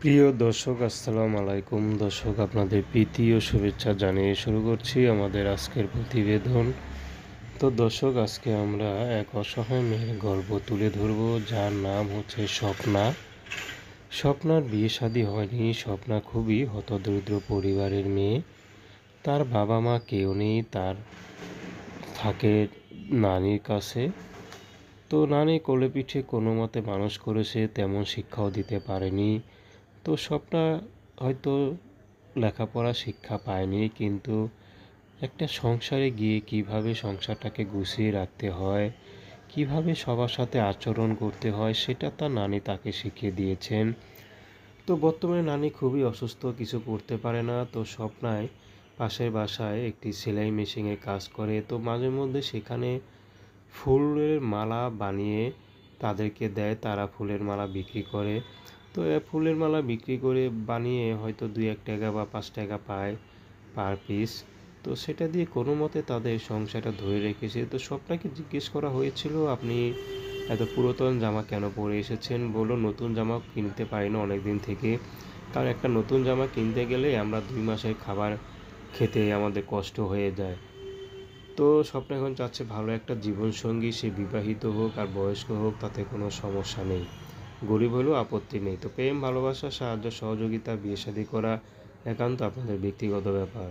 প্রিয় দর্শক, আসসালামু আলাইকুম। দর্শক, আপনাদের প্রীতি ও শুভেচ্ছা জানিয়ে শুরু করছি আমাদের আজকের প্রতিবেদন। তো দর্শক, আজকে আমরা এক অসহায় মেয়ের গল্প তুলে ধরব, যার নাম হচ্ছে স্বপ্না। স্বপ্নার বিয়ে শাদী হয়নি। স্বপ্না খুবই হতদরিদ্র পরিবারের মেয়ে। তার বাবা মা কেউ নেই। তার থাকে নানির কাছে। তো নানি কোলে পিঠে কোনো মতে মানুষ করেছে, তেমন শিক্ষাও দিতে পারেনি। তো স্বপ্না হয়তো লেখাপড়া শিক্ষা পায়নি, কিন্তু একটা সংসারে গিয়ে কিভাবে সংসারটাকে গুছিয়ে রাখতে হয়, কিভাবে সবার সাথে আচরণ করতে হয়, সেটা তার নানি তাকে শিখিয়ে দিয়েছেন। তো বর্তমানে নানি খুবই অসুস্থ, কিছু করতে পারে না। তো স্বপ্নায় পাশের বাসায় একটি সেলাই মেশিনে কাজ করে। তো মাঝে মধ্যে সেখানে ফুলের মালা বানিয়ে তাদেরকে দেয়, তারা ফুলের মালা বিক্রি করে। তো ফুলের মালা বিক্রি করে বানিয়ে হয়তো 2-1 টাকা বা 5 টাকা পায় পার পিস। তো সেটা দিয়ে কোনো মতে তাদের সংসারটা ধরে রেখেছে। তো স্বপ্নাকে জিজ্ঞেস করা হয়েছিল, আপনি এত পুরাতন জামা কেন পরে এসেছেন? বলল, নতুন জামা কিনতে পারি না অনেক দিন থেকে, কারণ একটা নতুন জামা কিনতে গেলে আমরা 2 মাসের খাবার খেতে আমাদের কষ্ট হয়ে যায়। তো স্বপ্ন এখন চাচ্ছে ভালো একটা জীবনসঙ্গী, সে বিবাহিত হোক আর বয়স্ক হোক, তাতে কোনো সমস্যা নেই, গরিব হলেও আপত্তি নেই। তো প্রেম, ভালোবাসা, সাহায্য, সহযোগিতা, বিয়ে শাদী করা একান্ত আপনাদের ব্যক্তিগত ব্যাপার।